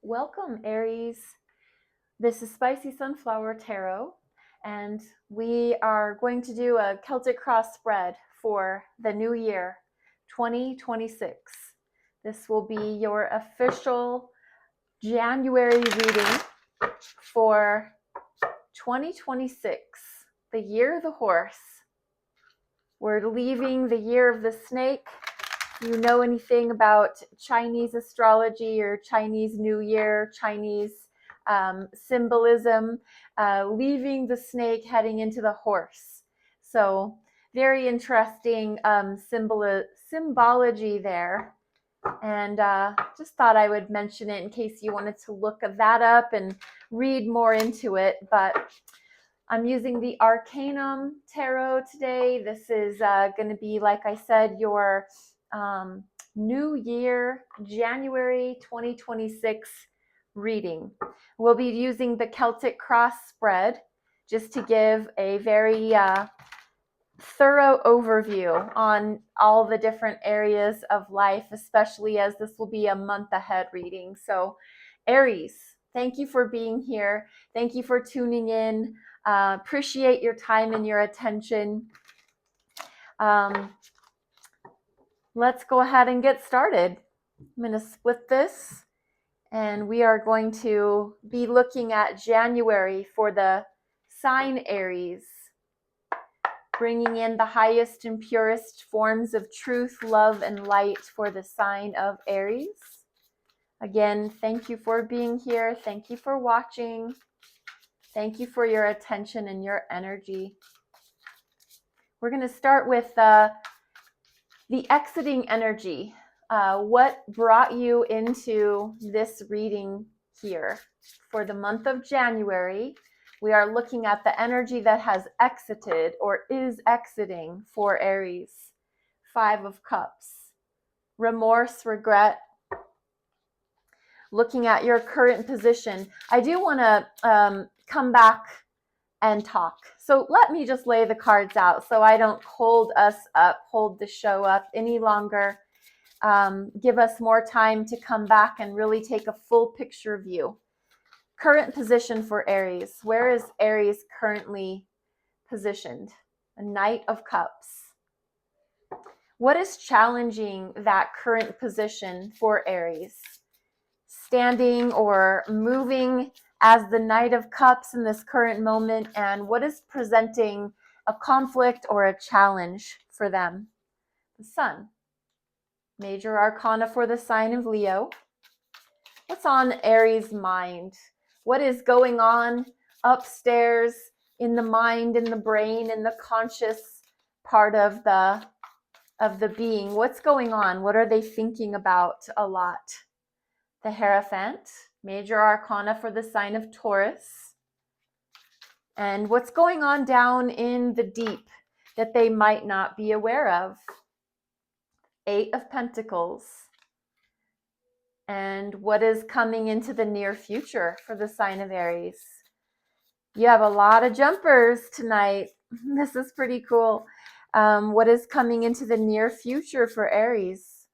Welcome, Aries. This is Spicy Sunflower Tarot, and we are going to do a Celtic cross spread for the new year, 2026. This will be your official January reading for 2026, the year of the horse. We're leaving the year of the snake. If you know anything about Chinese astrology or Chinese New Year, Chinese symbolism, leaving the snake, heading into the horse. So very interesting symbology there. And just thought I would mention it in case you wanted to look that up and read more into it. But I'm using the Arcanum Tarot today. This is going to be, like I said, your New Year, January 2026 reading. We'll be using the Celtic cross spread just to give a very thorough overview on all the different areas of life, especially as this will be a month ahead reading. So Aries, thank you for being here. Thank you for tuning in. Appreciate your time and your attention. Let's go ahead and get started. I'm going to split this, and we are going to be looking at January for the sign Aries, bringing in the highest and purest forms of truth, love, and light for the sign of Aries. Again, thank you for being here. Thank you for watching. Thank you for your attention and your energy. We're going to start with the exiting energy. What brought you into this reading here? For the month of January, we are looking at the energy that has exited or is exiting for Aries. 5 of Cups. Remorse, regret. Looking at your current position. I do want to come back and talk. So let me just lay the cards out so I don't hold the show up any longer. Give us more time to come back and really take a full picture view. Current position for Aries. Where is Aries currently positioned? A Knight of Cups. What is challenging that current position for Aries? Standing or moving as the Knight of Cups in this current moment, and what is presenting a conflict or a challenge for them? The Sun. Major Arcana for the sign of Leo. What's on Aries' mind? What is going on upstairs in the mind, in the brain, in the conscious part of the being? What's going on? What are they thinking about a lot? The Hierophant, Major Arcana for the sign of Taurus. And what's going on down in the deep that they might not be aware of? 8 of Pentacles. And what is coming into the near future for the sign of Aries? You have a lot of jumpers tonight. This is pretty cool. What is coming into the near future for Aries?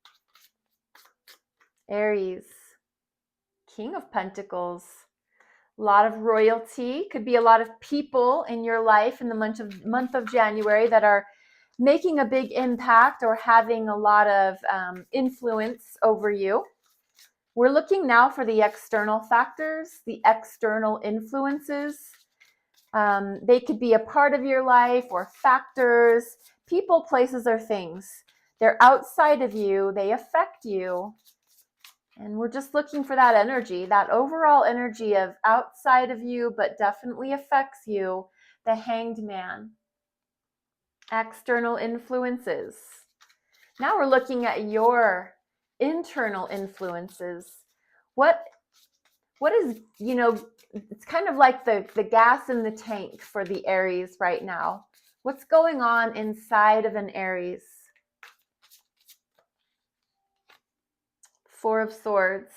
Aries. King of Pentacles. A lot of royalty. Could be a lot of people in your life in the month of January that are making a big impact or having a lot of influence over you. We're looking now for the external factors, the external influences. They could be a part of your life or factors, people, places, or things. They're outside of you. They affect you. And we're just looking for that energy, that overall energy of outside of you, but definitely affects you. The Hanged Man. External influences. Now we're looking at your internal influences. What is, it's kind of like the gas in the tank for the Aries right now. What's going on inside of an Aries? 4 of Swords.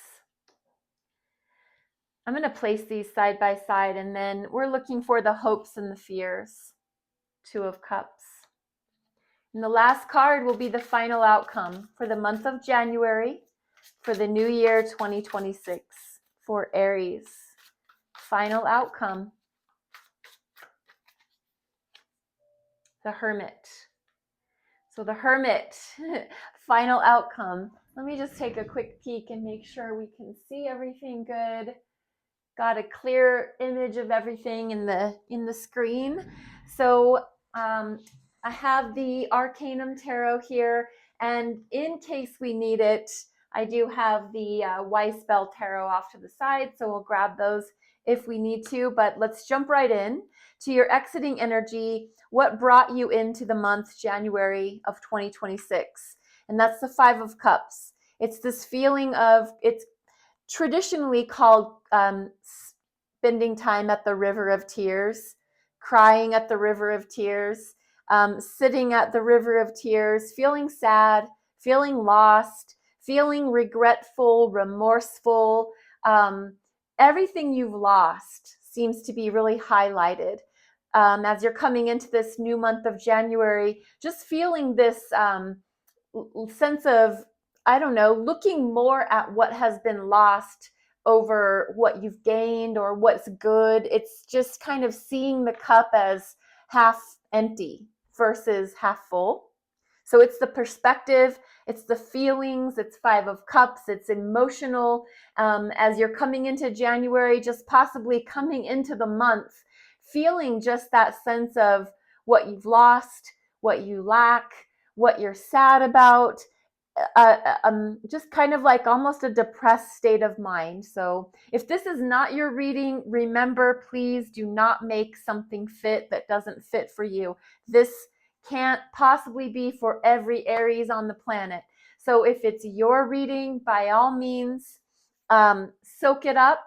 I'm going to place these side by side, and then we're looking for the hopes and the fears. 2 of Cups. And the last card will be the final outcome for the month of January for the new year 2026. for Aries. Final outcome. The Hermit. So the Hermit, final outcome. Let me just take a quick peek and make sure we can see everything good. Got a clear image of everything in the screen. So I have the Arcanum Tarot here, and in case we need it, I do have the Weiss Bell Tarot off to the side, so we'll grab those if we need to. But let's jump right in to your exiting energy. What brought you into the month January of 2026? And that's the Five of Cups. It's this feeling of, it's traditionally called spending time at the river of tears, crying at the river of tears, sitting at the river of tears, feeling sad, feeling lost, feeling regretful, remorseful. Everything you've lost seems to be really highlighted. As you're coming into this new month of January, just feeling this sense of, I don't know, looking more at what has been lost over what you've gained or what's good. It's just kind of seeing the cup as half empty versus half full. So it's the perspective, it's the feelings, it's Five of Cups, it's emotional. As you're coming into January, just possibly coming into the month, feeling just that sense of what you've lost, what you lack, what you're sad about, just kind of like almost a depressed state of mind. So if this is not your reading, remember, please do not make something fit that doesn't fit for you. This can't possibly be for every Aries on the planet. So if it's your reading, by all means, soak it up,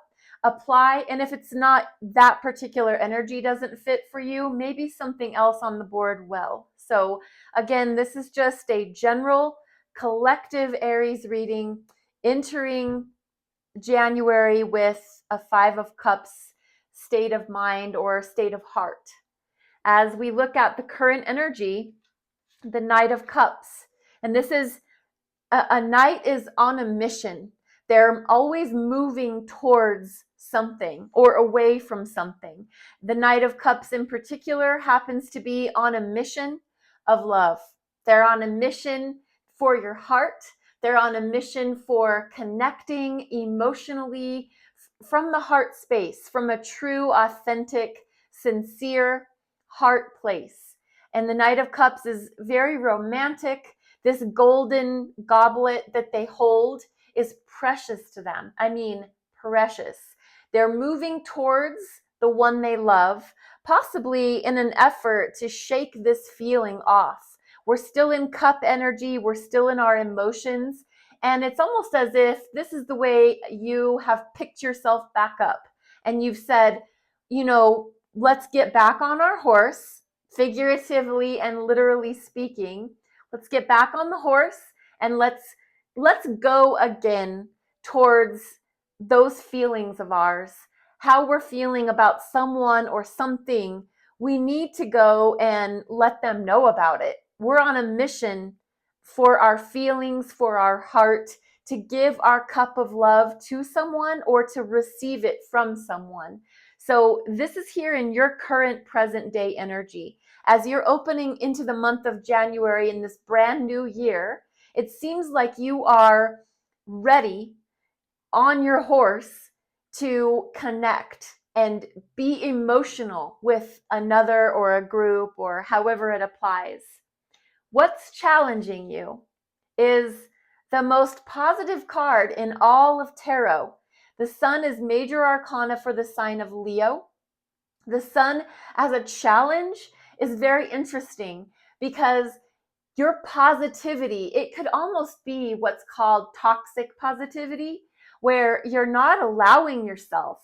apply. And if it's not, that particular energy doesn't fit for you, maybe something else on the board will. So again, this is just a general collective Aries reading, entering January with a Five of Cups state of mind or state of heart. As we look at the current energy, the Knight of Cups, and this is a knight is on a mission. They're always moving towards something or away from something. The Knight of Cups in particular happens to be on a mission of love. They're on a mission for your heart. They're on a mission for connecting emotionally from the heart space, from a true, authentic, sincere heart place. And the Knight of Cups is very romantic. This golden goblet that they hold is precious to them. I mean, precious. They're moving towards the one they love, possibly in an effort to shake this feeling off. We're still in cup energy. We're still in our emotions. And it's almost as if this is the way you have picked yourself back up. And you've said, you know, let's get back on our horse, figuratively and literally speaking. Let's get back on the horse and let's go again towards those feelings of ours, how we're feeling about someone or something. We need to go and let them know about it. We're on a mission for our feelings, for our heart, to give our cup of love to someone or to receive it from someone. So this is here in your current present day energy. As you're opening into the month of January in this brand new year, it seems like you are ready on your horse to connect and be emotional with another or a group or however it applies. What's challenging you is the most positive card in all of tarot. The Sun is major arcana for the sign of Leo. The Sun as a challenge is very interesting because your positivity, it could almost be what's called toxic positivity, where you're not allowing yourself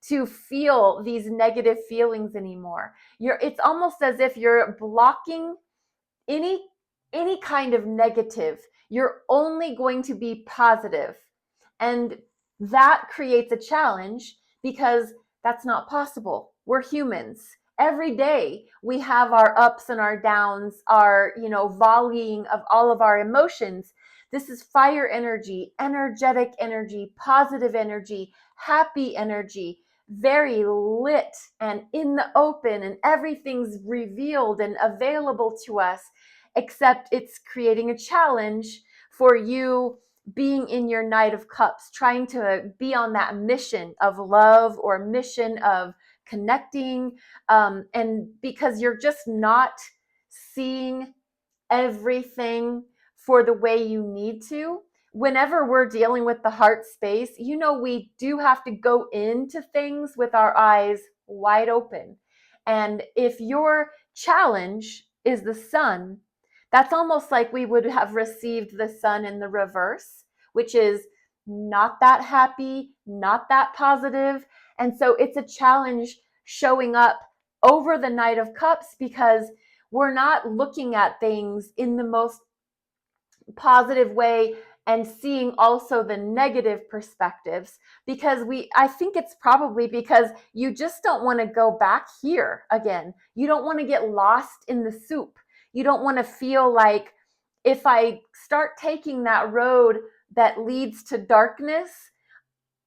to feel these negative feelings anymore. It's almost as if you're blocking any kind of negative. You're only going to be positive. And that creates a challenge because that's not possible. We're humans. Every day we have our ups and our downs, our, volleying of all of our emotions. This is fire energy, energetic energy, positive energy, happy energy, very lit and in the open, and everything's revealed and available to us, except it's creating a challenge for you being in your Knight of Cups, trying to be on that mission of love or mission of connecting, and because you're just not seeing everything for the way you need to. Whenever we're dealing with the heart space, we do have to go into things with our eyes wide open. And if your challenge is the sun, that's almost like we would have received the sun in the reverse, which is not that happy, not that positive. And so it's a challenge showing up over the Knight of Cups because we're not looking at things in the most positive way and seeing also the negative perspectives, because I think it's probably because you just don't want to go back here again. You don't want to get lost in the soup. You don't want to feel like, if I start taking that road that leads to darkness,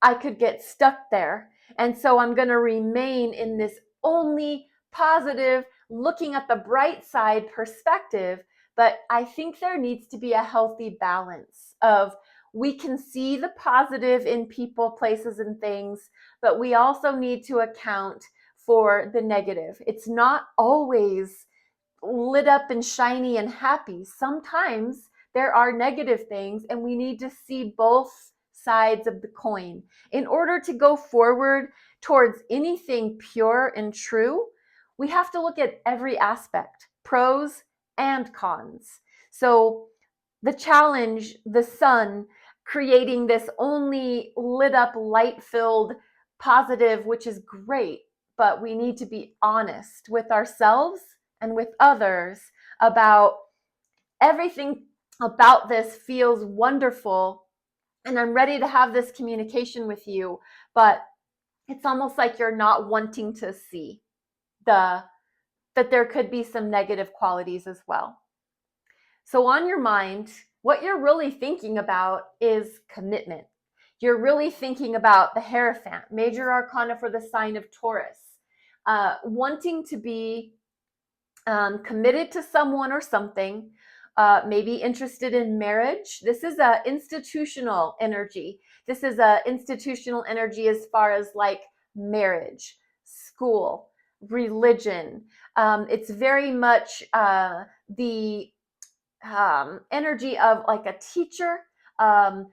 I could get stuck there. And so I'm going to remain in this only positive, looking at the bright side perspective. But I think there needs to be a healthy balance of, we can see the positive in people, places, and things, but we also need to account for the negative. It's not always lit up and shiny and happy. Sometimes there are negative things, and we need to see both sides of the coin in order to go forward towards anything pure and true. We have to look at every aspect, pros and cons. So the challenge, the sun, creating this only lit up, light filled, positive, which is great, but we need to be honest with ourselves and with others about everything about this feels wonderful, and I'm ready to have this communication with you, but it's almost like you're not wanting to see that there could be some negative qualities as well. So on your mind, what you're really thinking about is commitment. You're really thinking about the Hierophant, major arcana for the sign of Taurus, wanting to be committed to someone or something, maybe interested in marriage. This is a institutional energy. This is a institutional energy as far as like marriage, school, religion. It's very much the energy of like a teacher,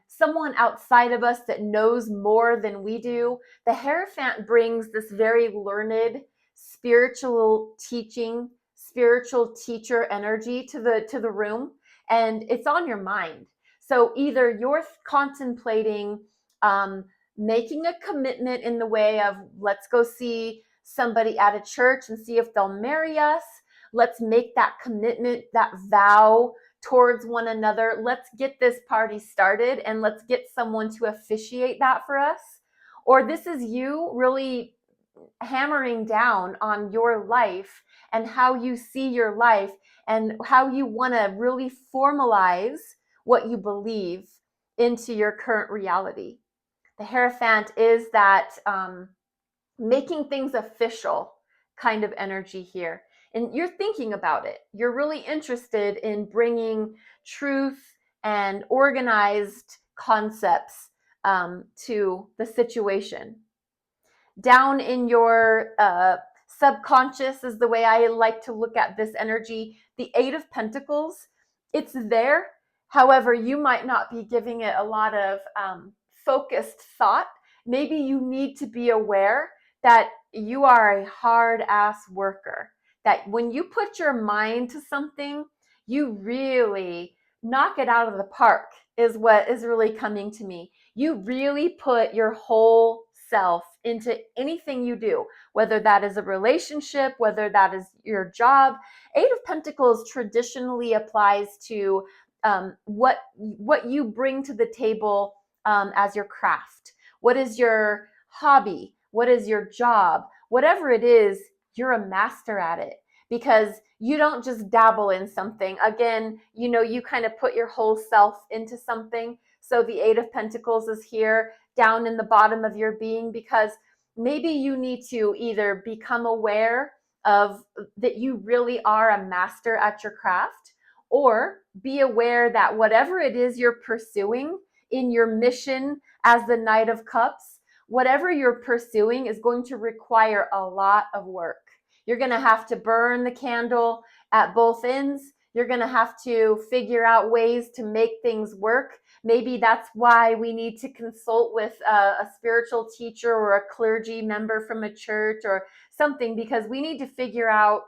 someone outside of us that knows more than we do. The Hierophant brings this very learned, spiritual teaching, spiritual teacher energy to the room, and it's on your mind. So either you're contemplating making a commitment in the way of, let's go see somebody at a church and see if they'll marry us. Let's make that commitment, that vow towards one another. Let's get this party started and let's get someone to officiate that for us. Or this is you really hammering down on your life and how you see your life and how you want to really formalize what you believe into your current reality. The Hierophant is that making things official kind of energy here. And you're thinking about it. You're really interested in bringing truth and organized concepts to the situation. Down in your subconscious is the way I like to look at this energy. The Eight of Pentacles, it's there. However, you might not be giving it a lot of focused thought. Maybe you need to be aware that you are a hard ass worker, that when you put your mind to something, you really knock it out of the park, is what is really coming to me. You really put your whole self into anything you do, whether that is a relationship, whether that is your job. Eight of Pentacles traditionally applies to what you bring to the table as your craft. What is your hobby? What is your job? Whatever it is, you're a master at it. because you don't just dabble in something. Again, you kind of put your whole self into something. So the Eight of Pentacles is here down in the bottom of your being, because maybe you need to either become aware of that you really are a master at your craft, or be aware that whatever it is you're pursuing in your mission as the Knight of Cups, whatever you're pursuing is going to require a lot of work. You're going to have to burn the candle at both ends. You're going to have to figure out ways to make things work. Maybe that's why we need to consult with a spiritual teacher or a clergy member from a church or something, because we need to figure out,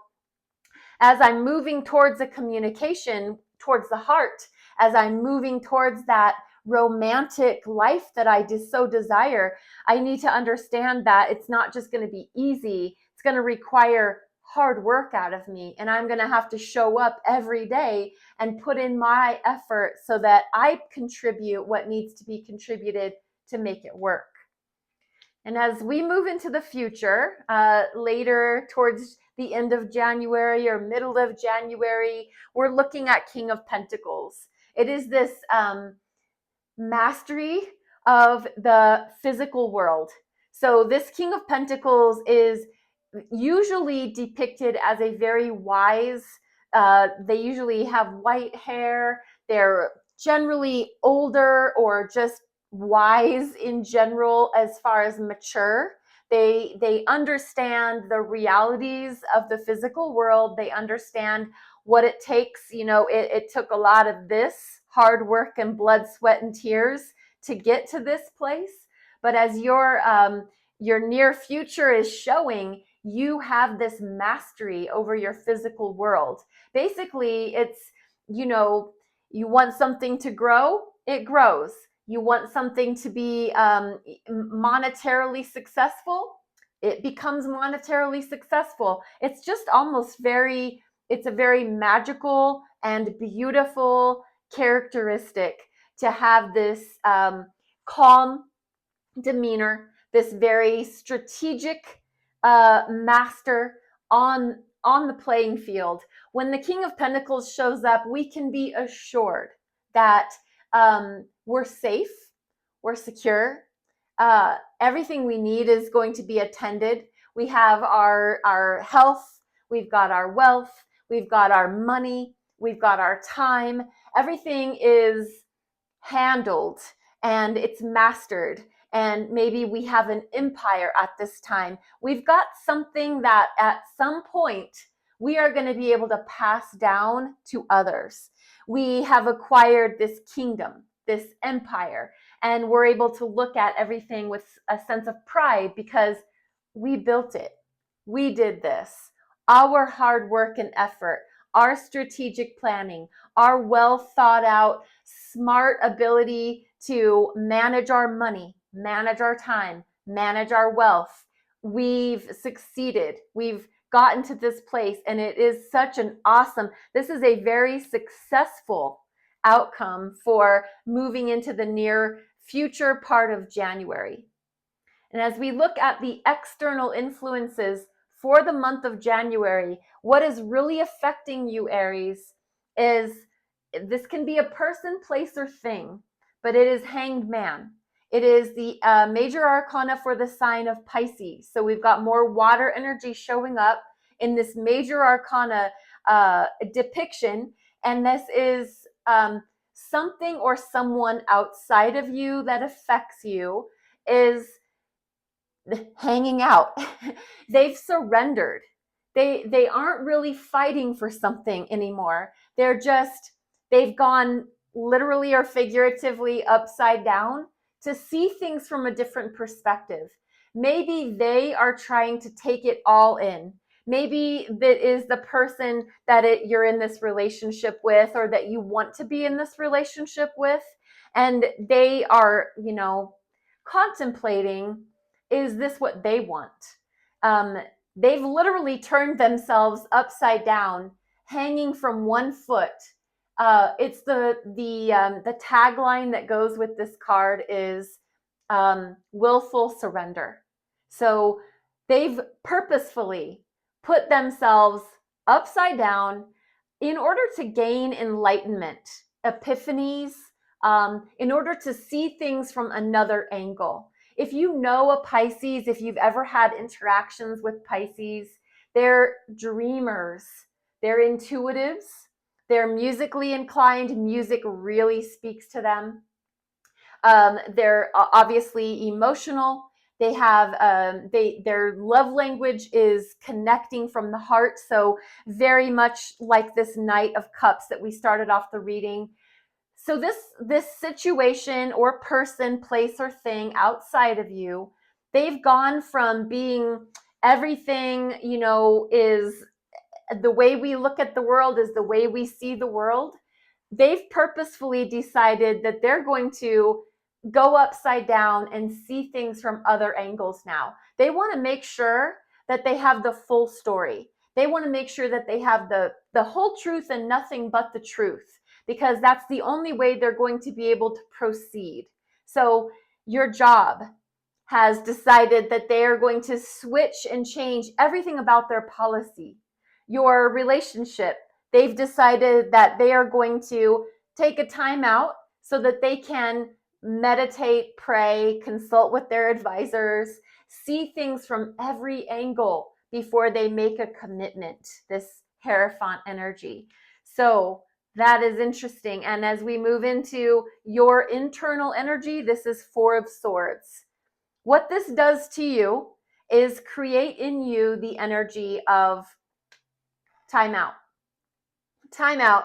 as I'm moving towards a communication towards the heart, as I'm moving towards that romantic life that I just so desire, I need to understand that it's not just going to be easy. It's going to require hard work out of me, and I'm going to have to show up every day and put in my effort so that I contribute what needs to be contributed to make it work. And as we move into the future, later towards the end of January or middle of January, we're looking at King of Pentacles. It is this mastery of the physical world. So this King of Pentacles is usually depicted as a very wise, they usually have white hair, they're generally older or just wise in general as far as mature. They understand the realities of the physical world. They understand what it takes. It took a lot of this hard work and blood, sweat, and tears to get to this place. But as your near future is showing, you have this mastery over your physical world. Basically, it's, you want something to grow, it grows. You want something to be monetarily successful, it becomes monetarily successful. It's just almost it's a very magical and beautiful characteristic to have this calm demeanor, this very strategic master on the playing field. When the King of Pentacles shows up, we can be assured that we're safe, we're secure. Everything we need is going to be attended. We have our health, we've got our wealth, we've got our money, we've got our time. Everything is handled and it's mastered. And maybe we have an empire at this time. We've got something that at some point we are going to be able to pass down to others. We have acquired this kingdom, this empire, and we're able to look at everything with a sense of pride because we built it. We did this. Our hard work and effort, our strategic planning, our well thought out, smart ability to manage our money, manage our time, manage our wealth. We've succeeded. We've gotten to this place, and it is such an awesome, this is a very successful outcome for moving into the near future part of January. And as we look at the external influences for the month of January, what is really affecting you, Aries, is this can be a person, place, or thing, but it is Hanged Man. It is the major arcana for the sign of Pisces. So we've got more water energy showing up in this major arcana depiction. And this is something or someone outside of you that affects you is hanging out. They've surrendered. They aren't really fighting for something anymore. They've gone literally or figuratively upside down to see things from a different perspective. Maybe they are trying to take it all in. Maybe that is the person that you're in this relationship with, or that you want to be in this relationship with, and they are, contemplating, is this what they want? They've literally turned themselves upside down, hanging from one foot. It's the tagline that goes with this card is willful surrender. So they've purposefully put themselves upside down, in order to gain enlightenment, epiphanies, in order to see things from another angle. If you know a Pisces, if you've ever had interactions with Pisces, they're dreamers, they're intuitives, they're musically inclined. Music really speaks to them. They're obviously emotional. They have their love language is connecting from the heart. So very much like this Knight of Cups that we started off the reading. So this situation or person, place, or thing outside of you, they've gone from being everything, is the way we look at the world is the way we see the world. They've purposefully decided that they're going to go upside down and see things from other angles now. They want to make sure that they have the full story. They want to make sure that they have the whole truth and nothing but the truth, because that's the only way they're going to be able to proceed. So your job has decided that they are going to switch and change everything about their policy. Your relationship, they've decided that they are going to take a time out so that they can meditate, pray, consult with their advisors, see things from every angle before they make a commitment, this Hierophant energy. So that is interesting. And as we move into your internal energy, this is Four of Swords. What this does to you is create in you the energy of timeout. Timeout.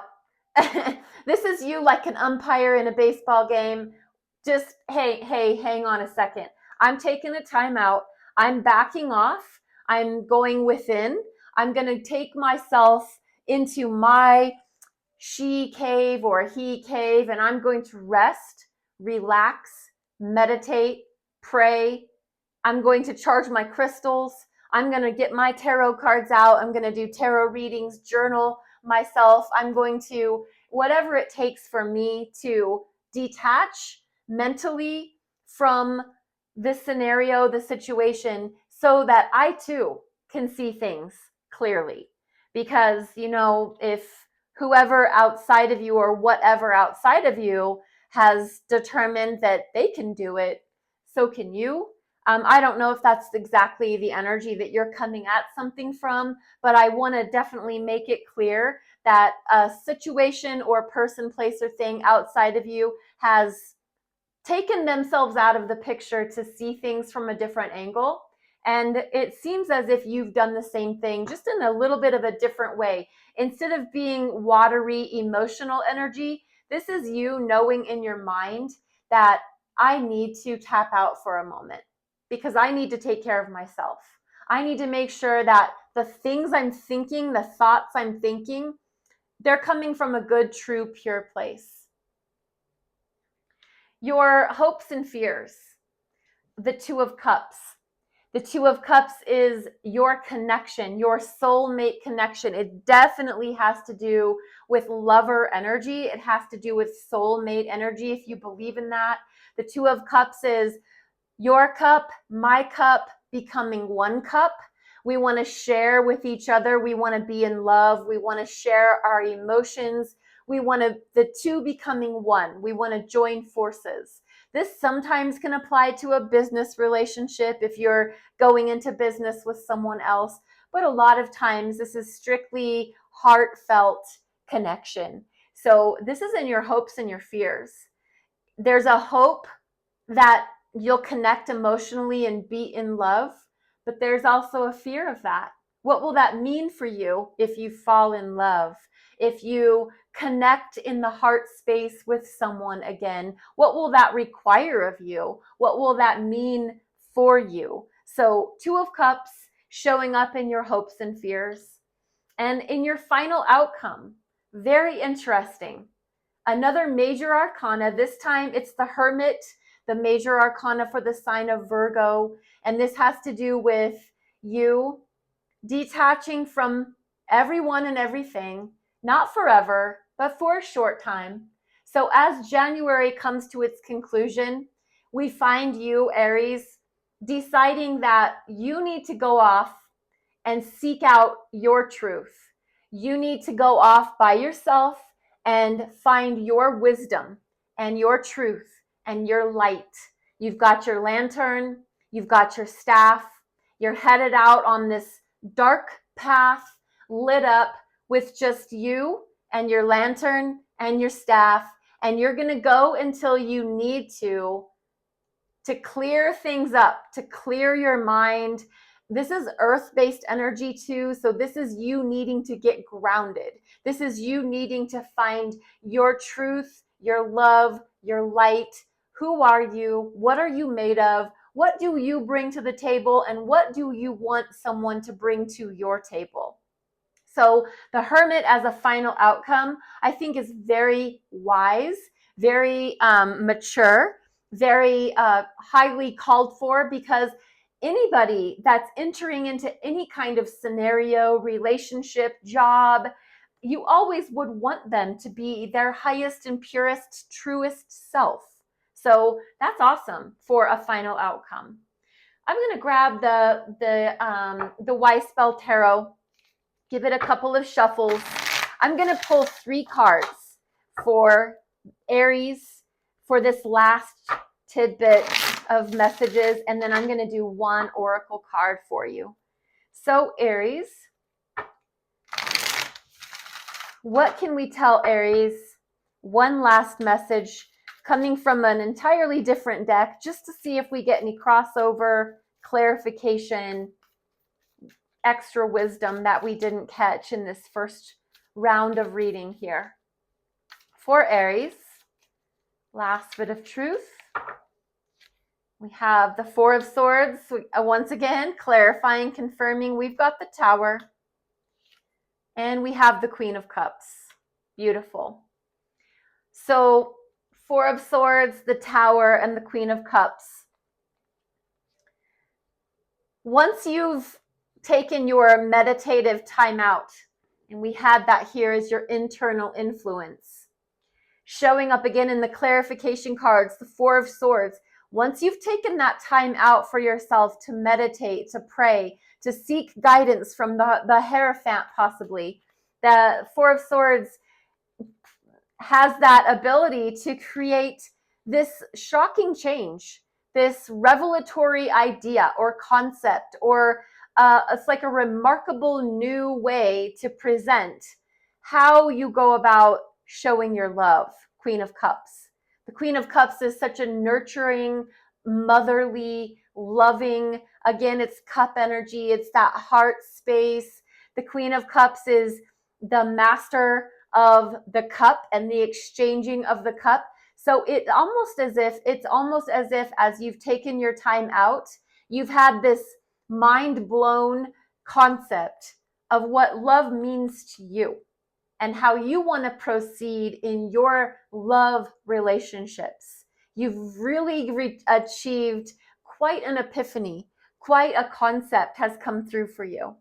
This is you like an umpire in a baseball game. Just, hey, hang on a second. I'm taking a timeout. I'm backing off. I'm going within. I'm going to take myself into my she cave or he cave, and I'm going to rest, relax, meditate, pray. I'm going to charge my crystals. I'm going to get my tarot cards out. I'm going to do tarot readings, journal myself. I'm going to, whatever it takes for me to detach mentally from this scenario, the situation, so that I too can see things clearly. Because, if whoever outside of you or whatever outside of you has determined that they can do it, so can you. I don't know if that's exactly the energy that you're coming at something from, but I want to definitely make it clear that a situation or person, place, or thing outside of you has taken themselves out of the picture to see things from a different angle. And it seems as if you've done the same thing, just in a little bit of a different way. Instead of being watery, emotional energy, this is you knowing in your mind that I need to tap out for a moment because I need to take care of myself. I need to make sure that the things I'm thinking, the thoughts I'm thinking, they're coming from a good, true, pure place. Your hopes and fears, the Two of Cups. The Two of Cups is your connection, your soulmate connection. It definitely has to do with lover energy. It has to do with soulmate energy, if you believe in that. The Two of Cups is your cup, my cup, becoming one cup. We want to share with each other. We want to be in love. We want to share our emotions. We want the two becoming one. We want to join forces. This sometimes can apply to a business relationship if you're going into business with someone else, but a lot of times this is strictly heartfelt connection. So this is in your hopes and your fears. There's a hope that you'll connect emotionally and be in love, but there's also a fear of that. What will that mean for you if you fall in love? If you connect in the heart space with someone again, what will that require of you? What will that mean for you? So, Two of Cups showing up in your hopes and fears. And in your final outcome, very interesting. Another major arcana, this time it's the Hermit, the major arcana for the sign of Virgo. And this has to do with you detaching from everyone and everything, not forever, but for a short time. So as January comes to its conclusion, we find you, Aries, deciding that you need to go off and seek out your truth. You need to go off by yourself and find your wisdom and your truth and your light. You've got your lantern, you've got your staff, you're headed out on this dark path lit up with just you and your lantern and your staff, and you're going to go until you need to clear things up, to clear your mind. This is earth-based energy too, so this is you needing to get grounded. This is you needing to find your truth, your love, your light. Who are you? What are you made of? What do you bring to the table? And what do you want someone to bring to your table? So the Hermit as a final outcome, I think, is very wise, very mature, very highly called for, because anybody that's entering into any kind of scenario, relationship, job, you always would want them to be their highest and purest, truest self. So that's awesome for a final outcome. I'm going to grab the Wise Spell Tarot, give it a couple of shuffles. I'm going to pull 3 cards for Aries for this last tidbit of messages, and then I'm going to do 1 oracle card for you. So Aries, what can we tell Aries? One last message coming from an entirely different deck, just to see if we get any crossover, clarification, extra wisdom that we didn't catch in this first round of reading here. For Aries, last bit of truth. We have the 4 of Swords. Once again, clarifying, confirming. We've got the Tower. And we have the Queen of Cups. Beautiful. So 4 of Swords, the Tower, and the Queen of Cups. Once you've taken your meditative time out, and we had that here as your internal influence, showing up again in the clarification cards, the 4 of Swords. Once you've taken that time out for yourself to meditate, to pray, to seek guidance from the Hierophant possibly, the 4 of Swords has that ability to create this shocking change, this revelatory idea or concept, or it's like a remarkable new way to present how you go about showing your love. Queen of Cups. The Queen of Cups is such a nurturing, motherly, loving, again, it's cup energy, it's that heart space. The Queen of Cups is the master of the cup and the exchanging of the cup. So it's almost as if as you've taken your time out, you've had this mind blown concept of what love means to you and how you want to proceed in your love relationships. You've really achieved quite an epiphany, quite a concept has come through for you.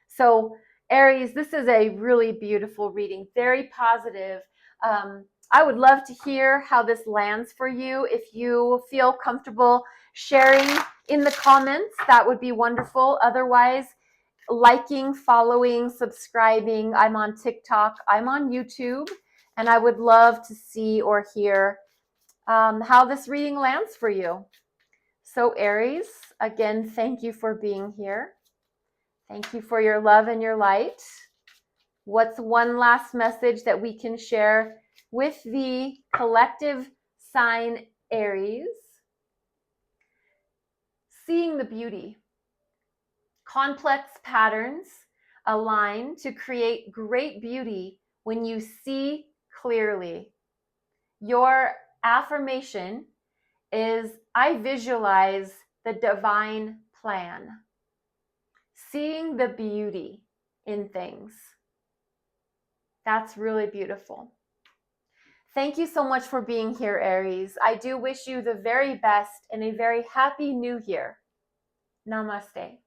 So Aries, this is a really beautiful reading, very positive. I would love to hear how this lands for you. If you feel comfortable sharing in the comments, that would be wonderful. Otherwise, liking, following, subscribing. I'm on TikTok, I'm on YouTube, and I would love to see or hear how this reading lands for you. So Aries, again, thank you for being here. Thank you for your love and your light. What's one last message that we can share with the collective sign Aries? Seeing the beauty. Complex patterns align to create great beauty when you see clearly. Your affirmation is, I visualize the divine plan. Seeing the beauty in things. That's really beautiful. Thank you so much for being here, Aries. I do wish you the very best and a very happy new year. Namaste.